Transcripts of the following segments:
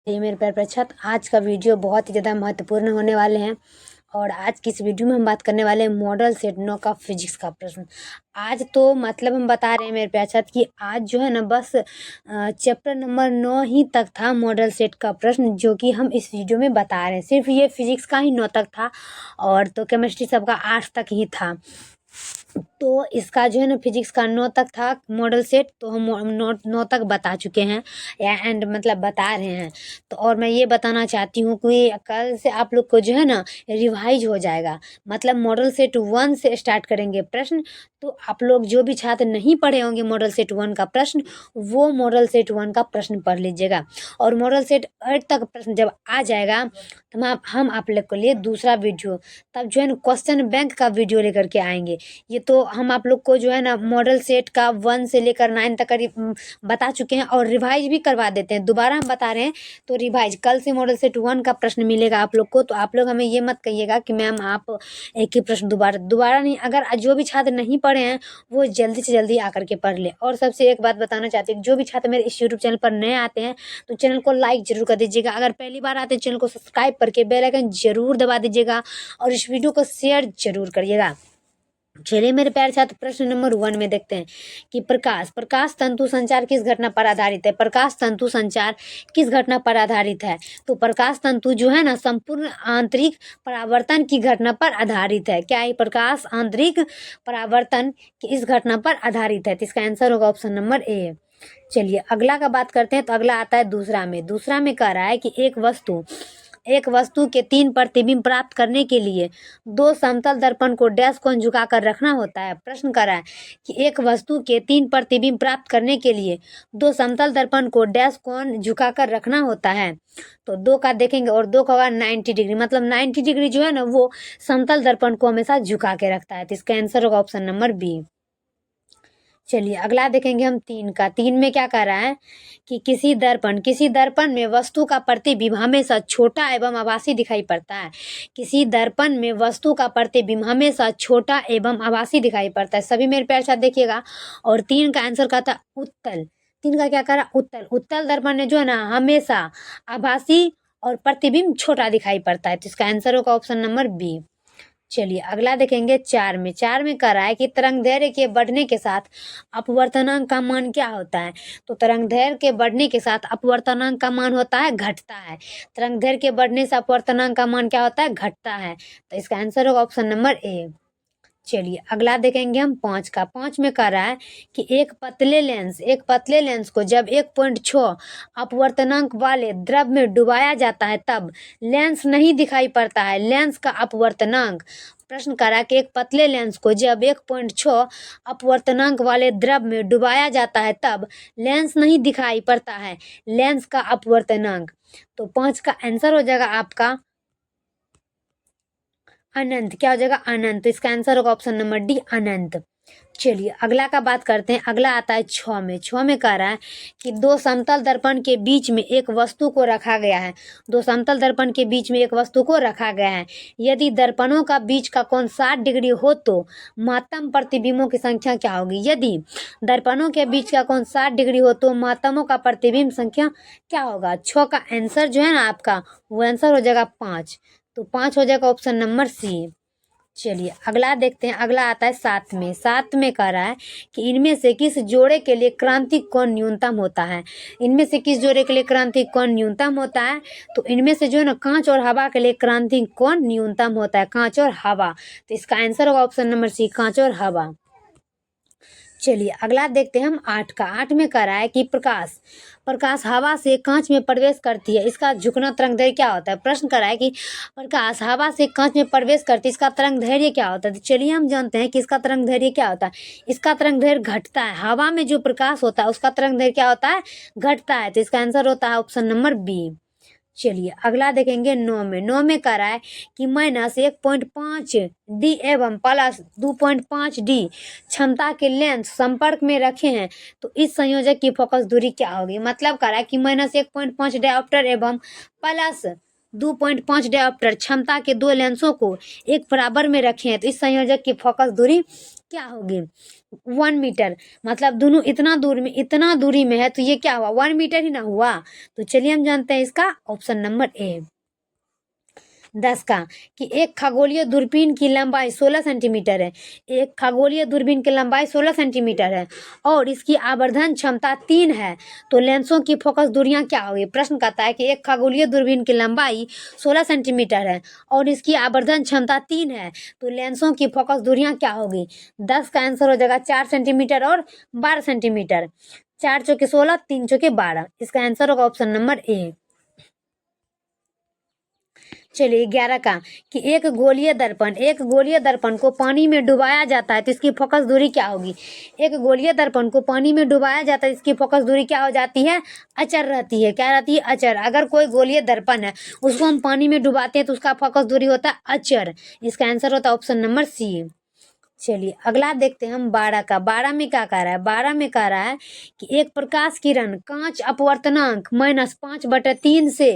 ये मेरे प्यारे प्रच्छद, आज का वीडियो बहुत ही ज़्यादा महत्वपूर्ण होने वाले हैं। और आज की इस वीडियो में हम बात करने वाले हैं मॉडल सेट 9 का फिजिक्स का प्रश्न। आज तो मतलब हम बता रहे हैं मेरे प्यारे प्रच्छद कि आज जो है ना बस चैप्टर नंबर 9 ही तक था मॉडल सेट का प्रश्न, जो कि हम इस वीडियो में बता रहे हैं। सिर्फ ये फिजिक्स का ही 9 तक था और तो केमिस्ट्री सबका 8 तक ही था। तो इसका जो है ना फिजिक्स का 9 तक था मॉडल सेट, तो हम 9 तक बता चुके हैं या एंड मतलब बता रहे हैं। तो और मैं ये बताना चाहती हूँ कि कल से आप लोग को जो है ना रिवाइज हो जाएगा, मतलब मॉडल सेट 1 से स्टार्ट करेंगे प्रश्न। तो आप लोग जो भी छात्र नहीं पढ़े होंगे मॉडल सेट 1 का प्रश्न, वो मॉडल सेट 1 का प्रश्न पढ़ लीजिएगा। और मॉडल सेट 8 तक प्रश्न जब आ जाएगा तो हम आप लोग के लिए दूसरा वीडियो, तब जो है ना क्वेश्चन बैंक का वीडियो लेकर के आएंगे। ये तो हम आप लोग को जो है ना मॉडल सेट का 1 से लेकर 9 तक का बता चुके हैं और रिवाइज भी करवा देते हैं। दोबारा हम बता रहे हैं तो रिवाइज कल से मॉडल सेट 1 का प्रश्न मिलेगा आप लोग को। तो आप लोग हमें ये मत कहिएगा कि मैम आप एक ही प्रश्न दोबारा नहीं, अगर जो भी छात्र नहीं पढ़े हैं वो जल्दी से जल्दी आकर के पढ़ ले। और सबसे एक बात बताना चाहती हूँ, जो भी छात्र मेरे इस यूट्यूब चैनल पर नए आते हैं तो चैनल को लाइक जरूर कर दीजिएगा। अगर पहली बार आते हैं चैनल को सब्सक्राइब करके बेल आइकन जरूर दबा दीजिएगा और इस वीडियो को शेयर जरूर करिएगा। चलिए मेरे प्यारे छात्र, प्रश्न नंबर 1 में देखते हैं कि प्रकाश तंतु संचार किस घटना पर आधारित है। प्रकाश तंतु संचार किस घटना पर आधारित है? तो प्रकाश तंतु जो है ना संपूर्ण आंतरिक परावर्तन की घटना पर आधारित है। क्या है? प्रकाश आंतरिक परावर्तन की इस घटना पर आधारित है। तो इसका आंसर होगा ऑप्शन नंबर ए। चलिए अगला का बात करते हैं। तो अगला आता है दूसरा में कह रहा है कि एक वस्तु के 3 प्रतिबिंब प्राप्त करने के लिए 2 समतल दर्पण को डैश कोण झुकाकर रखना होता है। प्रश्न कर रहा है कि एक वस्तु के 3 प्रतिबिंब प्राप्त करने के लिए 2 समतल दर्पण को डैश कोण झुकाकर रखना होता है। तो 2 का देखेंगे और 2 का होगा 90 डिग्री, मतलब 90 डिग्री जो है ना वो समतल दर्पण को हमेशा झुका के रखता है। तो इसका आंसर होगा ऑप्शन नंबर बी। चलिए अगला देखेंगे हम 3 में क्या कह रहा है कि किसी दर्पण में वस्तु का प्रतिबिंब हमेशा छोटा एवं आभासी दिखाई पड़ता है। किसी दर्पण में वस्तु का प्रतिबिंब हमेशा छोटा एवं आभासी दिखाई पड़ता है। सभी मेरे प्यारे साथ देखिएगा। और 3 का आंसर का था उत्तल। 3 का क्या करा? उत्तल दर्पण में जो है ना हमेशा आभासी और प्रतिबिंब छोटा दिखाई पड़ता है। तो इसका आंसर होगा ऑप्शन नंबर बी। चलिए अगला देखेंगे 4 में कह रहा है कि तरंग दैर्ध्य के बढ़ने के साथ अपवर्तनांक का मान क्या होता है। तो तरंग दैर्ध्य के बढ़ने के साथ अपवर्तनांक का मान होता है, घटता है। तरंग दैर्ध्य के बढ़ने से अपवर्तनांक का मान क्या होता है? घटता है। तो इसका आंसर होगा ऑप्शन नंबर ए। चलिए अगला देखेंगे हम 5 में कह रहा है कि एक पतले लेंस को जब 1.6 अपवर्तनांक वाले द्रव में डुबाया जाता है तब लेंस नहीं दिखाई पड़ता है। लेंस का अपवर्तनांक, प्रश्न करा कि एक पतले लेंस को जब 1.6 अपवर्तनांक वाले द्रव में डुबाया जाता है तब लेंस नहीं दिखाई पड़ता है। लेंस का अपवर्तनांक, तो 5 का आंसर हो जाएगा आपका अनंत। क्या हो जाएगा? अनंत। तो इसका आंसर होगा ऑप्शन नंबर डी, अनंत। चलिए अगला का बात करते हैं। अगला आता है 6 में कह रहा है कि 2 समतल दर्पण के बीच में एक वस्तु को रखा गया है। 2 समतल दर्पण के बीच में एक वस्तु को रखा गया है। यदि दर्पणों का बीच का कोण 60 डिग्री हो तो महत्तम प्रतिबिंबों की संख्या क्या होगी? यदि दर्पणों के बीच का कोण 60 डिग्री हो तो महत्तमों का प्रतिबिंब संख्या क्या होगा? 6 का आंसर जो है ना आपका वो आंसर हो जाएगा 5। तो 5 हो जाएगा ऑप्शन नंबर सी। चलिए अगला देखते हैं। अगला आता है 7 में कह रहा है कि इनमें से किस जोड़े के लिए क्रांतिक कोण न्यूनतम होता है। इनमें से किस जोड़े के लिए क्रांतिक कोण न्यूनतम होता है? तो इनमें से जो है ना कांच और हवा के लिए क्रांतिक कोण न्यूनतम होता है, कांच और हवा। तो इसका आंसर होगा ऑप्शन नंबर सी, कांच और हवा। चलिए अगला देखते हैं हम 8 में कह रहा है कि प्रकाश हवा से कांच में प्रवेश करती है, इसका झुकना तरंग दैर्ध्य क्या होता है। प्रश्न कर रहा है कि प्रकाश हवा से कांच में प्रवेश करती है, इसका तरंग दैर्ध्य क्या होता है। तो चलिए हम जानते हैं कि इसका तरंग दैर्ध्य क्या होता है। इसका तरंग दैर्ध्य घटता है। हवा में जो प्रकाश होता है उसका तरंग दैर्ध्य क्या होता है? घटता है। तो इसका आंसर होता है ऑप्शन नंबर बी। चलिए अगला देखेंगे 9 में कह रहा है कि -1.5 डी एवं +2.5 डी क्षमता के लेंस संपर्क में रखे हैं तो इस संयोजक की फोकस दूरी क्या होगी। मतलब कह रहा है कि -1.5 डायोप्टर एवं +2.5 डायोप्टर क्षमता के 2 लेंसों को एक बराबर में रखे हैं तो इस संयोजक की फोकस दूरी क्या होगी 1 मीटर। मतलब दोनों इतना दूरी में है तो ये क्या हुआ 1 मीटर ही ना हुआ। तो चलिए हम जानते हैं इसका ऑप्शन नंबर ए। 10 का कि एक खगोलीय दूरबीन की लंबाई 16 सेंटीमीटर है। एक खगोलीय दूरबीन की लंबाई 16 सेंटीमीटर है और इसकी आवर्धन क्षमता 3 है, तो लेंसों की फोकस दूरियां क्या होगी। प्रश्न कहता है कि एक खगोलीय दूरबीन की लंबाई 16 सेंटीमीटर है और इसकी आवर्धन क्षमता 3 है, तो लेंसों की फोकस दूरियां क्या होगी। 10 का आंसर हो जाएगा 4 सेंटीमीटर और 12 सेंटीमीटर। 4 चौके 16, 3 चौके 12। इसका आंसर होगा ऑप्शन नंबर ए। चलिए 11 का कि एक गोलीय दर्पण को पानी में डुबाया जाता है तो इसकी फोकस दूरी क्या होगी। एक गोलीय दर्पण को पानी में डुबाया जाता है, इसकी फोकस दूरी क्या हो जाती है, अचर रहती है। क्या रहती है, अचर। अगर कोई गोलीय दर्पण है उसको हम पानी में डुबाते हैं तो उसका फोकस दूरी होता है अचर। इसका आंसर होता है ऑप्शन नंबर सी। चलिए अगला देखते हैं हम 12 का। 12 में क्या कह रहा है, 12 में कह रहा है कि एक प्रकाश किरण कांच अपवर्तनांक -5/3 से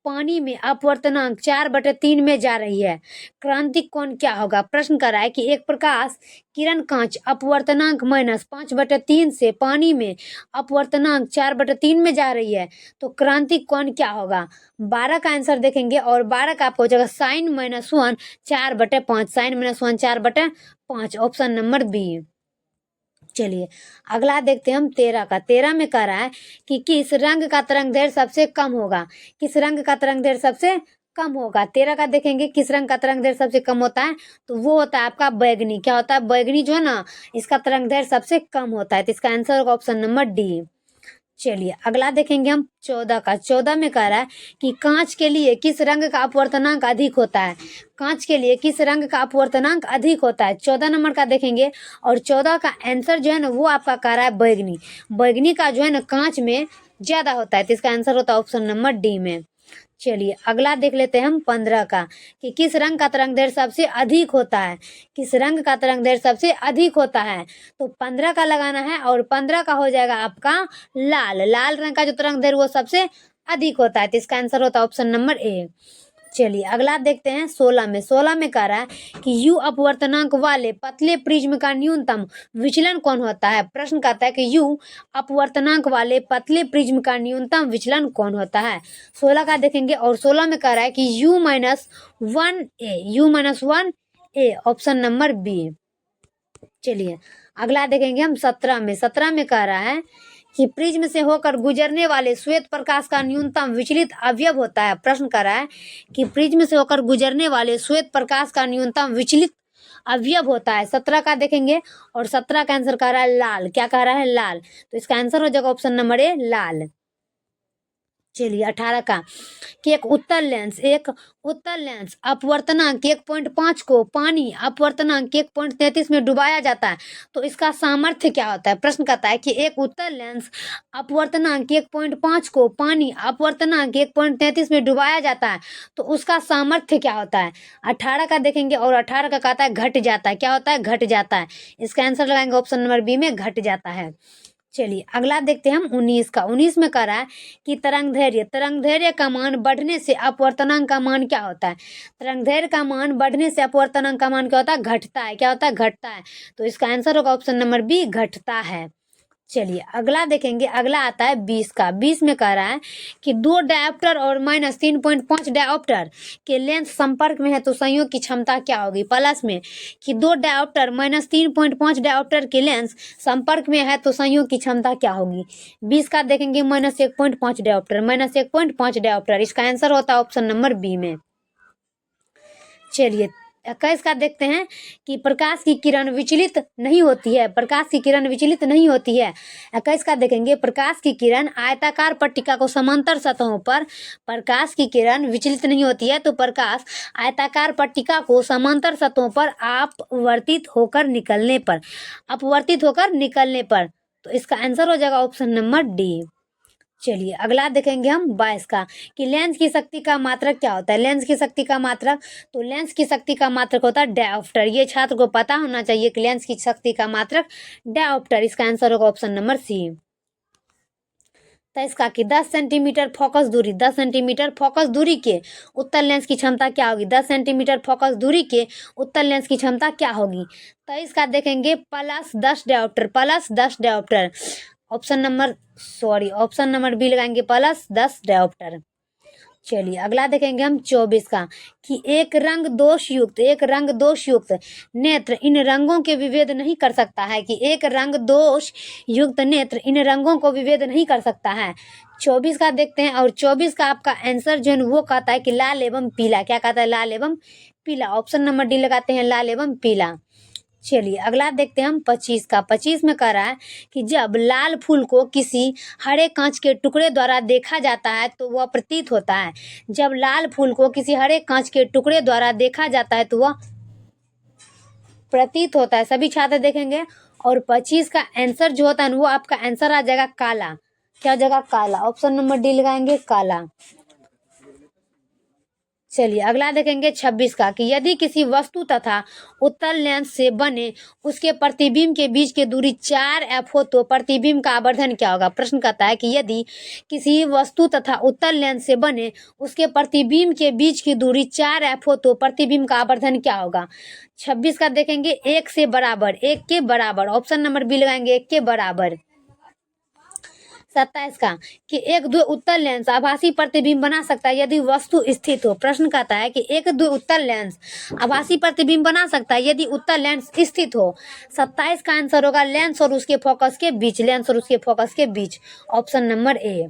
पानी में अपवर्तनांक 4/3 में जा रही है, क्रांतिक कोण क्या होगा। प्रश्न कर रहा है कि एक प्रकाश किरण कांच अपवर्तनांक -5/3 से पानी में अपवर्तनांक 4/3 में जा रही है, तो क्रांतिक कोण क्या होगा। 12 का आंसर देखेंगे और 12 का आपको हो जाएगा sin-1 4/5, sin-1 4/5, option number B. चलिए अगला देखते हैं हम 13 का। 13 में कह रहा है कि किस रंग का तरंग दैर्ध्य सबसे कम होगा। किस रंग का तरंग दैर्ध्य सबसे कम होगा। 13 का देखेंगे किस रंग का तरंग दैर्ध्य सबसे कम होता है, तो वो होता है आपका बैगनी। क्या होता है, बैगनी जो है ना, इसका तरंग दैर्ध्य सबसे कम होता है, तो इसका आंसर होगा ऑप्शन नंबर डी। चलिए अगला देखेंगे हम 14 का। 14 में कह रहा है कि कांच के लिए किस रंग का अपवर्तनांक अधिक होता है। कांच के लिए किस रंग का अपवर्तनांक अधिक होता है, 14 नंबर का देखेंगे और 14 का आंसर जो है ना वो आपका कह रहा है बैगनी। बैगनी का जो है ना कांच में ज्यादा होता है, तो इसका आंसर होता है ऑप्शन नंबर डी में। चलिए अगला देख लेते हैं हम 15 का कि किस रंग का तरंग दैर्ध्य सबसे अधिक होता है। किस रंग का तरंग दैर्ध्य सबसे अधिक होता है, तो 15 का लगाना है और 15 का हो जाएगा आपका लाल। लाल रंग का जो तरंग दैर्ध्य वो सबसे अधिक होता है, तो इसका आंसर होता है ऑप्शन नंबर ए। चलिए अगला देखते हैं 16 में। 16 में कह रहा है कि यू अपवर्तनांक वाले पतले प्रिज्म का न्यूनतम विचलन कौन होता है। प्रश्न कहता है कि यू अपवर्तनांक वाले पतले प्रिज्म का न्यूनतम विचलन कौन होता है। 16 का देखेंगे और 16 में कह रहा है कि U-1A, ऑप्शन नंबर बी। चलिए अगला देखेंगे हम 17 में। 17 में कह रहा है कि प्रिज्म से होकर गुजरने वाले श्वेत प्रकाश का न्यूनतम विचलित अवयव होता है। प्रश्न कर रहा है कि प्रिज्म से होकर गुजरने वाले श्वेत प्रकाश का न्यूनतम विचलित अवयव होता है। 17 का देखेंगे और 17 का आंसर कह रहा है लाल। क्या कह रहा है, लाल। तो इसका आंसर हो जाएगा ऑप्शन नंबर ए, लाल। चलिए 18 का कि एक उत्तल लेंस अपवर्तनांक 1.5 को पानी अपवर्तनांक 1.33 में डुबाया जाता है, तो इसका सामर्थ्य क्या होता है। प्रश्न कहता है कि एक उत्तल लेंस अपवर्तनांक 1.5 को पानी अपवर्तनांक 1.33 में डुबाया जाता है, तो उसका सामर्थ्य क्या होता है। 18 का देखेंगे और 18 का कहता है घट जाता है। क्या होता है, घट जाता है। इसका आंसर लगाएंगे ऑप्शन नंबर बी में, घट जाता है। चलिए अगला देखते हैं हम 19 का। 19 में कह रहा है कि तरंग दैर्ध्य का मान बढ़ने से अपवर्तनांक का मान क्या होता है। तरंग दैर्ध्य का मान बढ़ने से अपवर्तनांक का मान क्या होता है, घटता है। क्या होता है, घटता है। तो इसका आंसर होगा ऑप्शन नंबर बी, घटता है। चलिए अगला देखेंगे। अगला आता है 20 का। 20 में कह रहा है कि 2 डायोप्टर और -3.5 डायोप्टर के लेंस संपर्क में है तो संयोग की क्षमता क्या होगी। प्लस में कि 2 डायोप्टर -3.5 डायोप्टर के लेंस संपर्क में है तो संयोग की क्षमता क्या होगी। 20 का देखेंगे -1.5 डायोप्टर, -1.5 डायोप्टर। इसका आंसर होता है ऑप्शन नंबर बी में। चलिए 21 का देखते हैं कि प्रकाश की किरण विचलित नहीं होती है। प्रकाश की किरण विचलित नहीं होती है। 21 का देखेंगे प्रकाश की किरण आयताकार पट्टिका को समांतर सतहों पर, प्रकाश की किरण विचलित नहीं होती है तो प्रकाश आयताकार पट्टिका को समांतर सतहों पर अपवर्तित होकर निकलने पर, तो इसका आंसर हो जाएगा ऑप्शन नंबर डी। चलिए अगला देखेंगे हम 22 का कि लेंस की शक्ति का मात्रक क्या होता है। लेंस की शक्ति का मात्रक, तो लेंस की शक्ति का मात्रक होता है डायोप्टर। ये छात्र को पता होना चाहिए कि लेंस की शक्ति का मात्रक डायोप्टर। इसका आंसर होगा ऑप्शन नंबर सी। तो इसका कि 10 सेंटीमीटर फोकस दूरी, 10 सेंटीमीटर फोकस दूरी के उत्तल लेंस की क्षमता क्या होगी, 10 सेंटीमीटर फोकस दूरी के उत्तल लेंस की क्षमता क्या होगी। तो इसका देखेंगे +10 dioptre, +10 dioptre. Option number B लगाएंगे +10 डायोप्टर। चलिए अगला देखेंगे हम 24 का कि एक रंग दोष युक्त नेत्र इन रंगों के विभेद नहीं कर सकता है, कि एक रंग दोष युक्त नेत्र इन रंगों को विभेद नहीं कर सकता है। 24 का देखते हैं, और 24 का आपका आंसर जो है वो कहता है कि लाल एवं पीला। क्या कहता है? लाल एवं पीला। ऑप्शन नंबर डी लगाते हैं, लाल एवं पीला। चलिए अगला देखते हैं हम 25 का। 25 में कह रहा है कि जब लाल फूल को किसी हरे कांच के टुकड़े द्वारा देखा जाता है तो वह प्रतीत होता है। जब लाल फूल को किसी हरे कांच के टुकड़े द्वारा देखा जाता है तो वह प्रतीत होता है। सभी छात्र देखेंगे, और 25 का आंसर जो होता है वो आपका आंसर आ जाएगा काला। क्या हो जाएगा? काला। ऑप्शन नंबर डी लगाएंगे, काला। चलिए अगला देखेंगे 26 का कि यदि किसी वस्तु तथा उत्तल लेंस से बने उसके प्रतिबिंब के बीच की दूरी 4f हो तो प्रतिबिंब का आवर्धन क्या होगा। प्रश्न कहता है कि यदि किसी वस्तु तथा उत्तल लेंस से बने उसके प्रतिबिंब के बीच की दूरी 4f हो तो प्रतिबिंब का आवर्धन क्या होगा। 26 का देखेंगे 1 से बराबर, 1 के बराबर। ऑप्शन नंबर बी लगाएंगे, 1 के बराबर। 27 का कि एक द्वि उत्तल लेंस आभासी प्रतिबिंब बना सकता है यदि वस्तु स्थित हो। प्रश्न कहता है कि एक द्वि उत्तल लेंस आभासी प्रतिबिंब बना सकता है यदि उत्तल लेंस स्थित हो। 27 का आंसर होगा लेंस और उसके फोकस के बीच, लेंस और उसके फोकस के बीच। Option number A.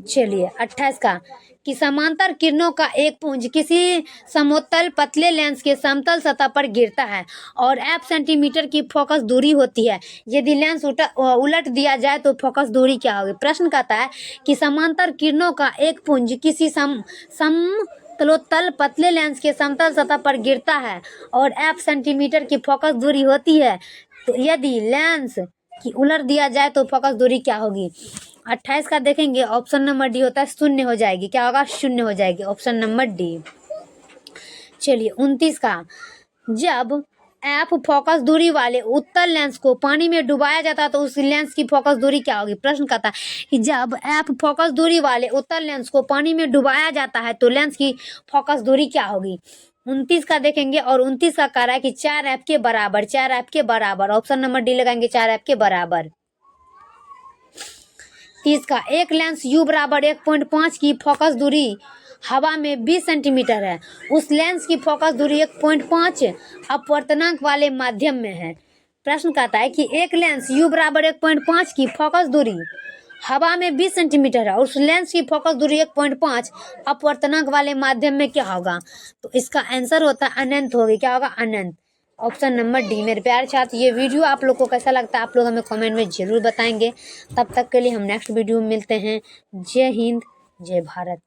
चलिए 28 का कि समांतर किरणों का एक पुंज किसी समतल पतले लेंस के समतल सतह पर गिरता है और f सेंटीमीटर की फोकस दूरी होती है। यदि लेंस उलट दिया जाए तो फोकस दूरी क्या होगी। प्रश्न कहता है कि समांतर किरणों का एक पुंज किसी समतलोत्तल पतले लेंस के समतल सतह पर गिरता है और f सेंटीमीटर की फोकस दूरी होती है, तो यदि लेंस की उलट दिया जाए तो फोकस दूरी क्या होगी। 28 का देखेंगे, ऑप्शन नंबर डी होता है, शून्य हो जाएगी। क्या होगा? शून्य हो जाएगी। Option number D. चलिए 29 का जब एफ फोकस दूरी वाले उत्तल लेंस को पानी में डुबाया जाता है तो उस लेंस की फोकस दूरी क्या होगी। प्रश्न कहता है कि जब एफ फोकस दूरी वाले उत्तल लेंस को पानी में डुबाया जाता है तो लेंस की फोकस दूरी क्या होगी। 29 का देखेंगे, और 29 का कह रहा है कि 4f के बराबर, 4f के बराबर। ऑप्शन नंबर डी लगाएंगे, 4f के बराबर। 30 का एक लेंस u बराबर 1.5 की फोकस दूरी हवा में 20 सेंटीमीटर है। उस लेंस की फोकस दूरी 1.5 अपवर्तनांक वाले माध्यम में है। प्रश्न कहता है कि एक लेंस u बराबर 1.5 की फोकस दूरी हवा में 20 सेंटीमीटर है, उस लेंस की फोकस दूरी 1.5 अपवर्तनांक वाले माध्यम में क्या होगा। तो इसका आंसर होता है अनंत होगी। क्या होगा? अनंत। Option number D. मेरे प्यारे छात्र, ये वीडियो आप लोग को कैसा लगता है आप लोग हमें कमेंट में ज़रूर बताएंगे। तब तक के लिए हम नेक्स्ट वीडियो में मिलते हैं। जय हिंद, जय भारत।